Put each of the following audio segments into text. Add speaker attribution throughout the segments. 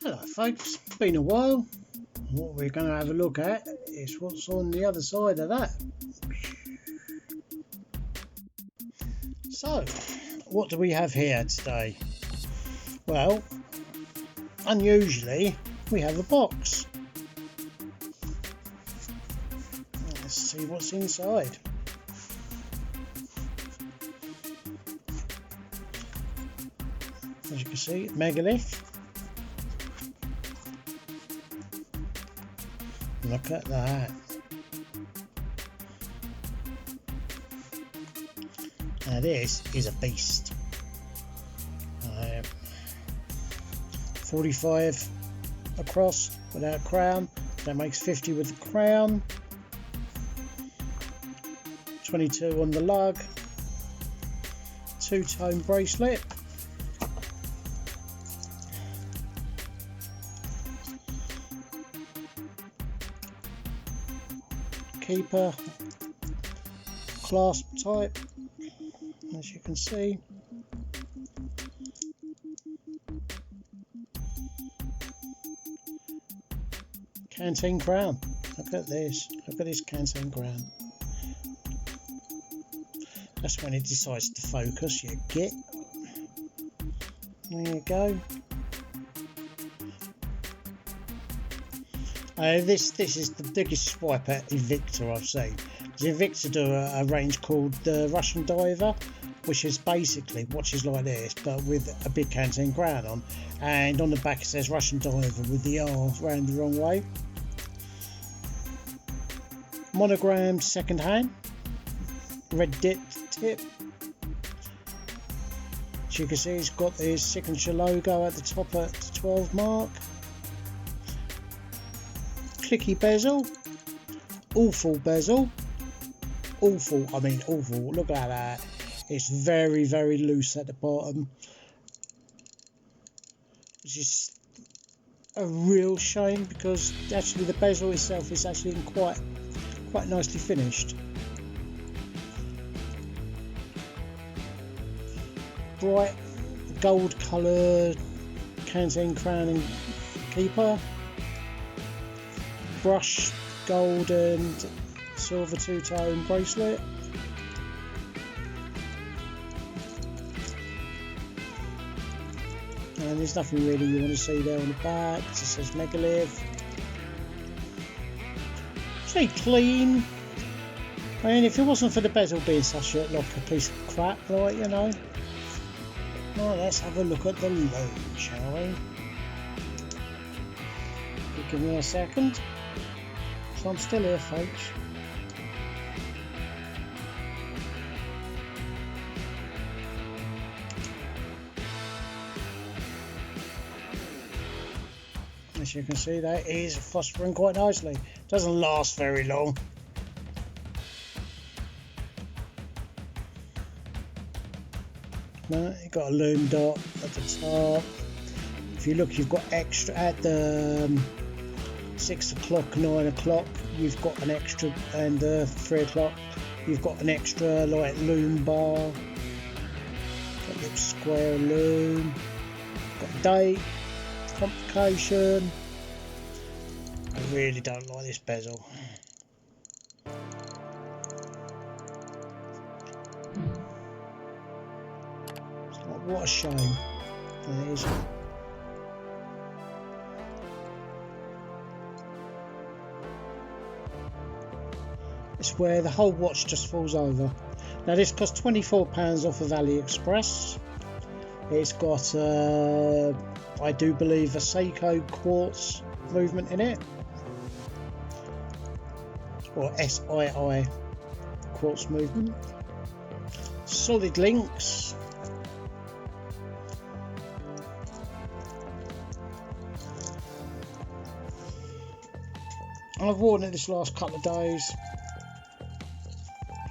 Speaker 1: Hello folks, it's been a while. What we're going to have a look at is what's on the other side of that. So, what do we have here today? Well, unusually, we have a box. Let's see what's inside. As you can see, Megalith. Look at that. Now this is a beast. 45 across without crown. That makes 50 with the crown. 22 on the lug. Two-tone bracelet. Keeper, clasp type, as you can see. Canteen crown. Look at this. Look at this Canteen crown. That's when it decides to focus. You get. There you go. This is the biggest swipe at Invicta I've seen. Invicta do a range called the Russian Diver, which is basically watches like this but with a big Canteen crown on, and on the back it says Russian Diver with the R round the wrong way. Monogrammed second hand, red dip tip. As you can see, it's got his signature logo at the top at the 12 mark. Clicky bezel, awful bezel, awful, I mean awful, look at that, it's very loose at the bottom, which is a real shame because actually the bezel itself is actually quite nicely finished. Bright gold coloured Canteen crown and keeper. Brush gold and silver two-tone bracelet. And there's nothing really you want to see there on the back. It just says Megalith. It's very clean. I mean, if it wasn't for the bezel being such a piece of crap, like, you know. Well, let's have a look at the loom, shall we? Give me a second. So I'm still here, folks. As you can see, that is phosphoring quite nicely. Doesn't last very long. No, you've got a loom dot at the top. If you look, you've got extra at the 6 o'clock, 9 o'clock, you've got an extra, and 3 o'clock, you've got an extra like loom bar. Got a little square loom. Got date, complication. I really don't like this bezel. It's like, what a shame. There it is. It's where the whole watch just falls over. Now this costs £24 off of AliExpress. It's got, I do believe, a Seiko quartz movement in it. Or SII quartz movement. Solid links. I've worn it this last couple of days,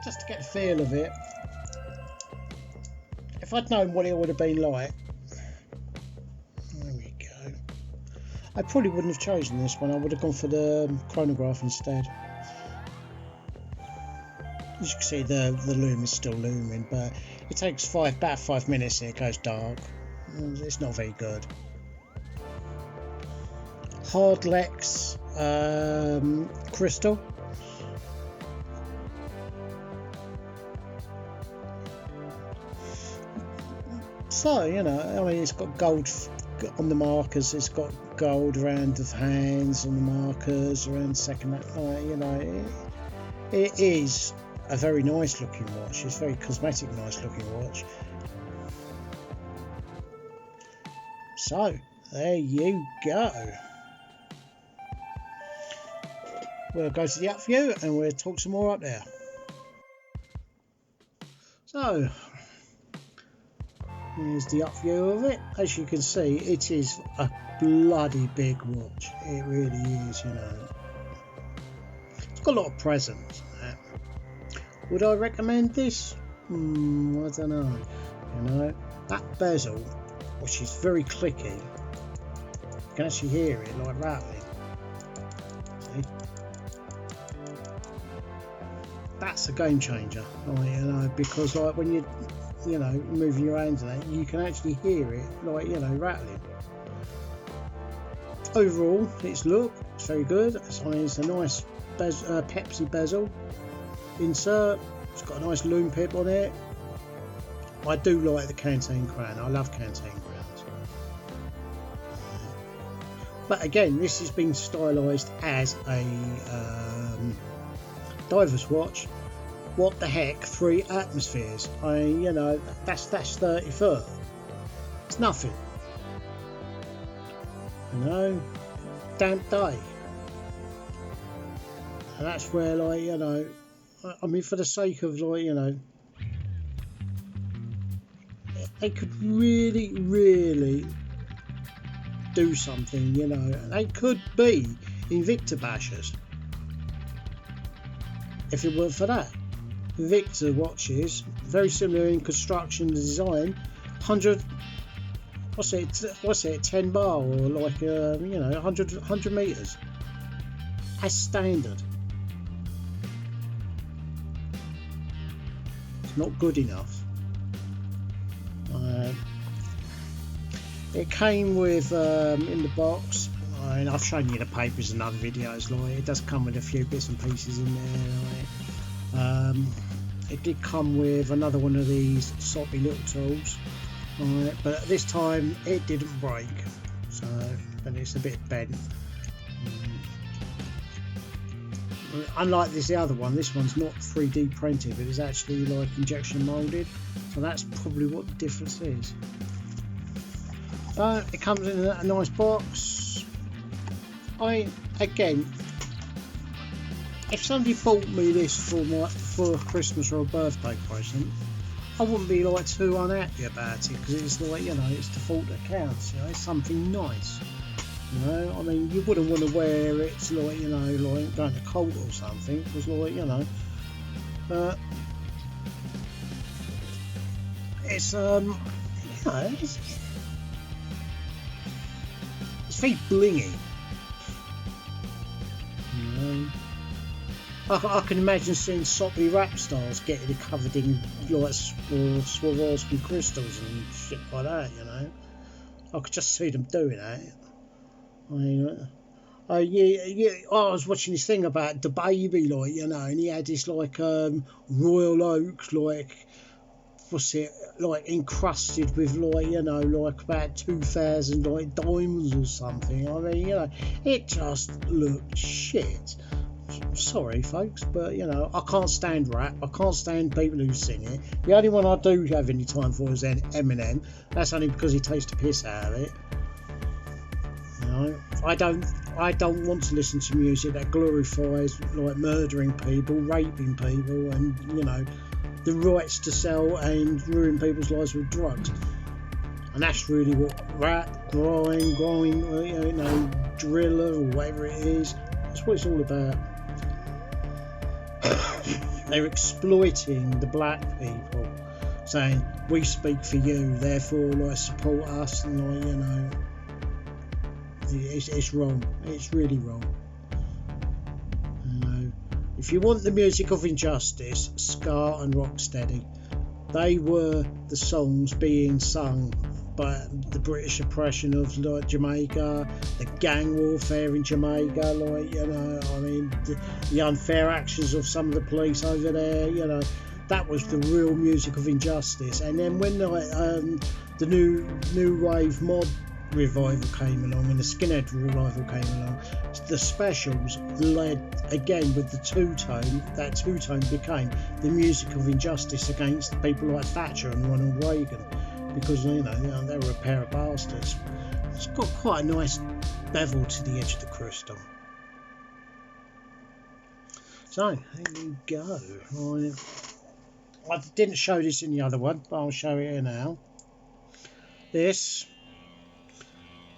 Speaker 1: just to get the feel of it. If I'd known what it would have been like, there we go. I probably wouldn't have chosen this one. I would have gone for the chronograph instead. As you can see, the loom is still looming, but it takes about 5 minutes and it goes dark. It's not very good. Hardlex crystal. So, you know, I mean, it's got gold on the markers, it's got gold around the hands on the markers, around the second, you know, it is a very nice looking watch. It's very cosmetic, nice looking watch. So, there you go. We'll go to the up view and we'll talk some more up there. So, here's the up view of it. As you can see, it is a bloody big watch. It really is, you know. It's got a lot of presence. Would I recommend this? I don't know. You know, that bezel, which is very clicky, you can actually hear it like rattling. See? That's a game changer, like, you know, because like when you know, moving your hands and that, you can actually hear it, like, you know, rattling. Overall, its look, it's very good. It's a nice Pepsi bezel insert. It's got a nice lume pip on it. I do like the Canteen crown. I love Canteen crowns. But again, this has been stylised as a diver's watch. What the heck, 3 atmospheres? I mean, you know, that's 30 foot. It's nothing. You know, damp day. And that's where, like, you know, I mean, for the sake of, like, you know, they could really, really do something, you know. They could be Invicta bashers if it weren't for that. Invicta watches, very similar in construction and design, 100, what's it, 10 bar or like, you know, 100 meters as standard. It's not good enough. It came with in the box. I mean, I've shown you the papers in other videos. Like, it does come with a few bits and pieces in there. Like, it did come with another one of these soppy little tools. Right, but this time it didn't break, so, but it's a bit bent. Unlike the other one, this one's not 3D printed, but it's actually like injection molded, so that's probably what the difference is. It comes in a nice box. Again, if somebody bought me this for a Christmas or a birthday present, I wouldn't be like too unhappy about it, because it's like, you know, it's the thought that counts. You know, it's something nice. You know, I mean, you wouldn't want to wear it, like, you know, like going to court or something, because, like, you know, it's you know, it's very blingy. You know, I can imagine seeing soppy rap stars getting it covered in like Swarovski crystals and shit like that. You know, I could just see them doing that. I mean, I was watching this thing about the baby, like, you know, and he had this like royal oak, like, what's it, like encrusted with, like, you know, like about 2,000 like diamonds or something. I mean, you know, it just looked shit. Sorry folks, but, you know, I can't stand rap. I can't stand people who sing it. The only one I do have any time for is Eminem. That's only because he takes the piss out of it. You know, I don't want to listen to music that glorifies like murdering people, raping people, and, you know, the rights to sell and ruin people's lives with drugs. And that's really what rap, grind, you know, driller or whatever it is, that's what it's all about. They're exploiting the black people, saying we speak for you, therefore like support us, and, like, you know, it's wrong. It's really wrong. You know, if you want the music of injustice, ska and rocksteady, they were the songs being sung but the British oppression of like Jamaica, the gang warfare in Jamaica, like, you know, I mean, the unfair actions of some of the police over there, you know, that was the real music of injustice. And then when the new wave mod revival came along and the skinhead revival came along, the specials led again with the two-tone. That two-tone became the music of injustice against people like Thatcher and Ronald Reagan, because you know they were a pair of bastards. It's got quite a nice bevel to the edge of the crystal. So there you go. I didn't show this in the other one, but I'll show it here now. This,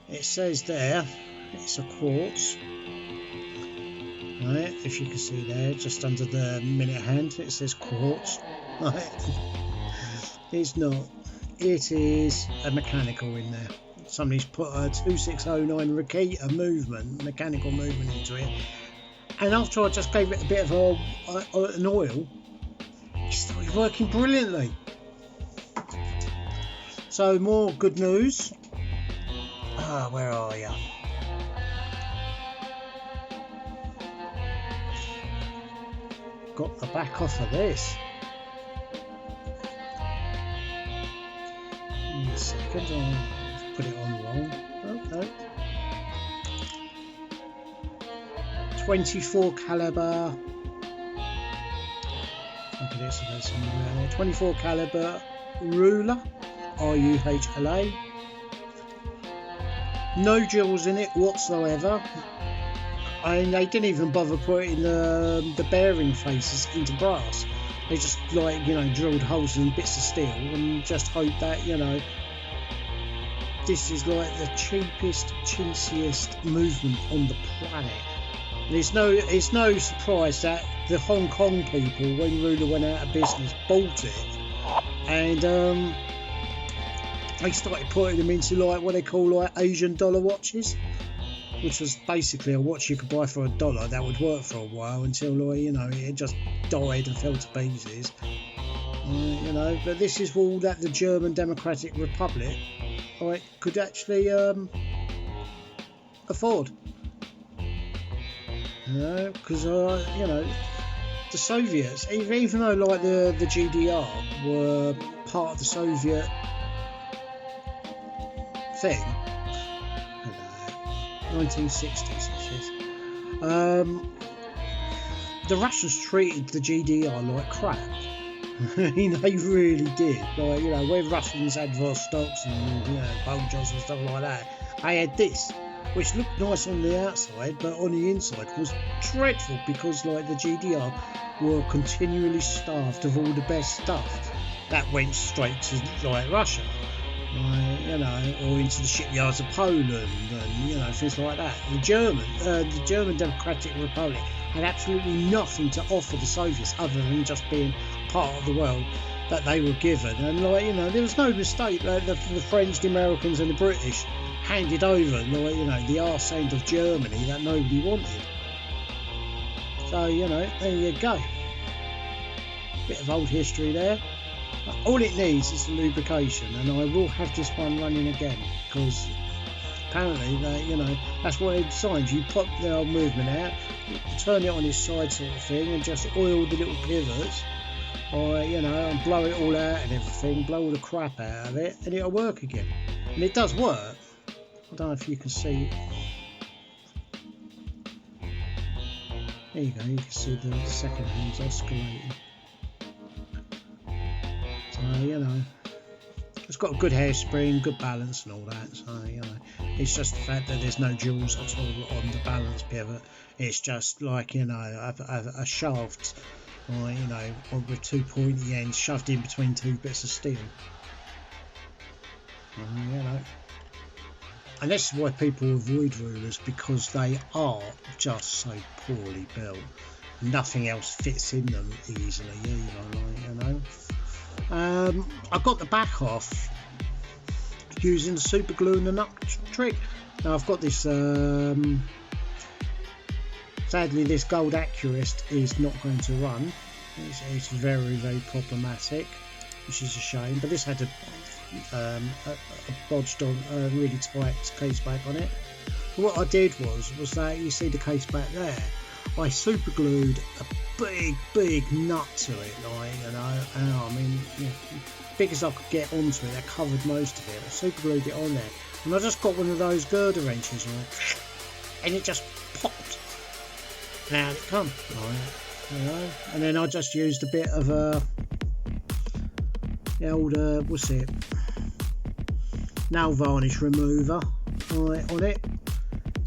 Speaker 1: it says there, it's a quartz. Right, if you can see there, just under the minute hand, it says quartz. Right. It's not. It is a mechanical in there. Somebody's put a 2609 Rakita movement, mechanical movement into it. And after I just gave it a bit of an oil, it started working brilliantly. So more good news. Where are you? Got the back off of this. In a second, I'll put it on wrong. Oh, no. 24 caliber. Look at this, there's somewhere there. 24 caliber ruler, RUHLA. No jewels in it whatsoever. And they didn't even bother putting the bearing faces into brass. They just, like, you know, drilled holes in bits of steel and just hoped that, you know, this is like the cheapest, chintziest movement on the planet. And it's no surprise that the Hong Kong people, when Ruler went out of business, bought it, and they started putting them into like what they call like Asian dollar watches, which was basically a watch you could buy for $1 that would work for a while until, like, you know, it just died and fell to pieces. You know, but this is all that the German Democratic Republic, like, could actually afford. You know, because you know, the Soviets, even though like the GDR were part of the Soviet thing, 1960s and shit, the Russians treated the GDR like crap. You know, they really did. Like, you know, when Russians had Vostoks and, you know, Boljos and stuff like that, they had this, which looked nice on the outside, but on the inside was dreadful, because like the GDR were continually starved of all the best stuff that went straight to like Russia, you know, or into the shipyards of Poland and, you know, things like that. The German Democratic Republic had absolutely nothing to offer the Soviets other than just being part of the world that they were given. And, like, you know, there was no mistake that the French, the Americans and the British handed over, like, you know, the arse end of Germany that nobody wanted. So, you know, there you go. Bit of old history there. All it needs is lubrication, and I will have this one running again, because apparently, you know, that's what it signs. You pop the old movement out, turn it on its side sort of thing, and just oil the little pivots, or, you know, and blow it all out and everything, blow all the crap out of it, and it'll work again. And it does work. I don't know if you can see. There you go, you can see the second hand's oscillating. So, you know, it's got a good hairspring, good balance and all that. So, you know, it's just the fact that there's no jewels at all on the balance pivot. It's just like, you know, a shaft, or, you know, with two pointy ends shoved in between two bits of steel. You know. And this is why people avoid rulers, because they are just so poorly built. Nothing else fits in them easily either, like, you know. I got the back off using the super glue and the nut trick. Now I've got this, sadly this gold accurist is not going to run. It's very, very problematic, which is a shame, but this had a bodged on really tight case back on it. What I did was that you see the case back there, I super glued a big nut to it, like, you know, and I mean, you know, big as I could get onto it, that covered most of it. I super glued it on there, and I just got one of those girder wrenches, right, and it just popped, and out it come, right, you know, and then I just used a bit of the old what's it, nail varnish remover, right, on it,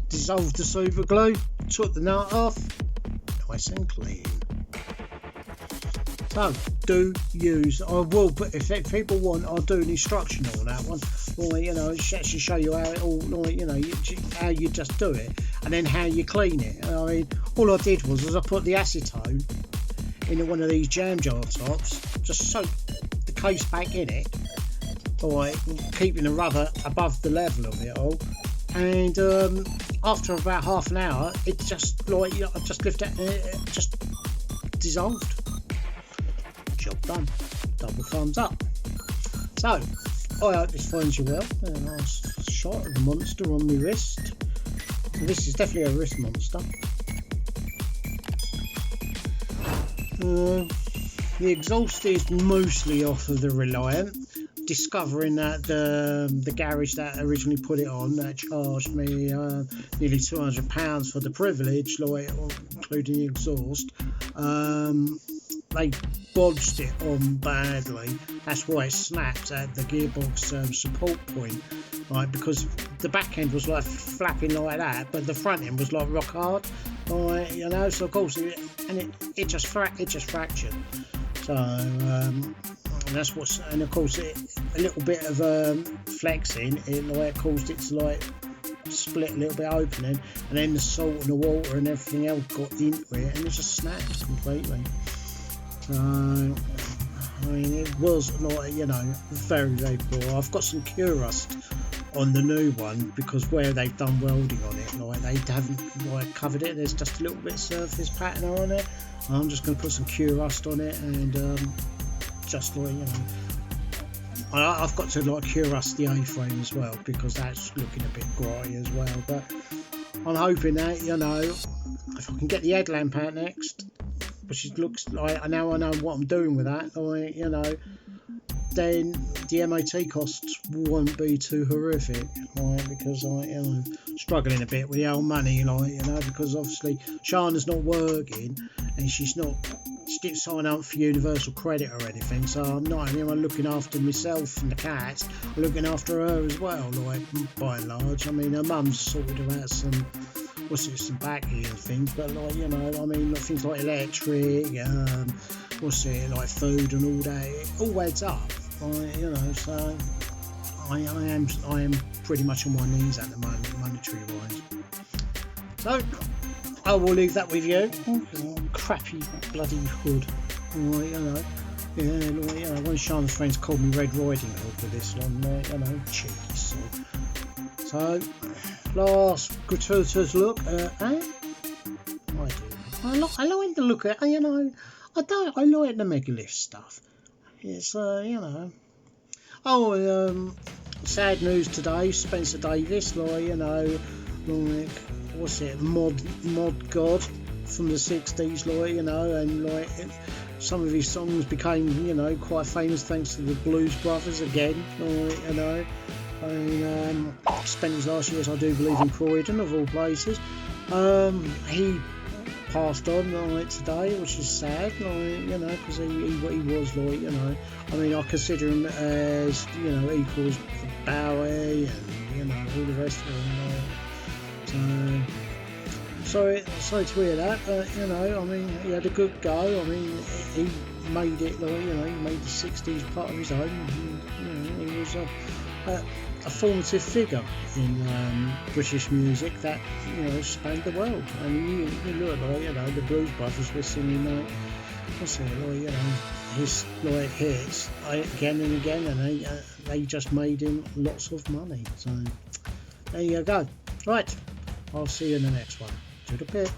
Speaker 1: dissolved the super glue, took the nut off, nice and clean. So do use, I will put, if people want, I'll do an instruction on that one, or you know, actually show you how it all, like, you know, how you just do it, and then how you clean it. I mean, all I did was I put the acetone in one of these jam jar tops, just soak the case back in it, alright, keeping the rubber above the level of it all, and after about half an hour, it just, like, you know, I just lifted it, it just dissolved. Job done. Double thumbs up. So I hope this finds you well. A nice shot of the monster on my wrist. So this is definitely a wrist monster. The exhaust is mostly off of the Reliant. Discovering that the garage that originally put it on, that charged me nearly £200 for the privilege, like, including the exhaust, they bodged it on badly. That's why it snapped at the gearbox support point, right? Because the back end was like flapping like that, but the front end was like rock hard, right? You know. So of course, it just fractured. So and that's what's, and of course, a little bit of flexing, it like caused it to like split a little bit opening, and then the salt and the water and everything else got into it, and it just snapped completely. So I mean, it was, like, you know, very poor. I've got some cure rust on the new one because where they've done welding on it, like, they haven't like covered it. There's just a little bit of surface patina on it. I'm just going to put some cure rust on it, and just, like, you know, I've got to like cure rust the A-frame as well because that's looking a bit grey as well. But I'm hoping that, you know, if I can get the headlamp out next, which it looks like, now I know what I'm doing with that, like, you know, then the MOT costs won't be too horrific, right? Because I, you know, struggling a bit with the old money, like, you know, because obviously Shana's not working and she didn't sign up for Universal Credit or anything, so I'm not only looking after myself and the cats, I'm looking after her as well, like, by and large. I mean, her mum's sorted her out some backy and things, but, like, you know, I mean, things like electric, like food and all that, it all adds up, right? You know, so I am pretty much on my knees at the moment, monetary wise. So I will leave that with you. Crappy bloody hood, right? You know, yeah, like, you know, one of Shana's friends called me Red Riding Hood for this one, you know, cheeky sod. So last gratuitous look at I like the look at, you know, I like the Megalith stuff. It's you know, sad news today, Spencer Davis, like, you know, like, what's it, mod god from the 60s, like, you know, and like some of his songs became, you know, quite famous thanks to the Blues Brothers again, like, you know. And spent his last years, I do believe, in Croydon, of all places. He passed on, like, today, which is sad, like, you know, because he was, like, you know, I mean, I consider him as, you know, equals Bowie and, you know, all the rest of them, like, so sorry to hear that, but, you know, I mean, he had a good go. I mean, he made it, like, you know, he made the 60s part of his own, and, you know, he was a formative figure in British music that, you know, spanned the world. And you look, like, you know, the Blues Brothers were singing, like, what's it, like, you know, his, like, hits again and again, and they just made him lots of money. So there you go. Right, I'll see you in the next one. To the pit.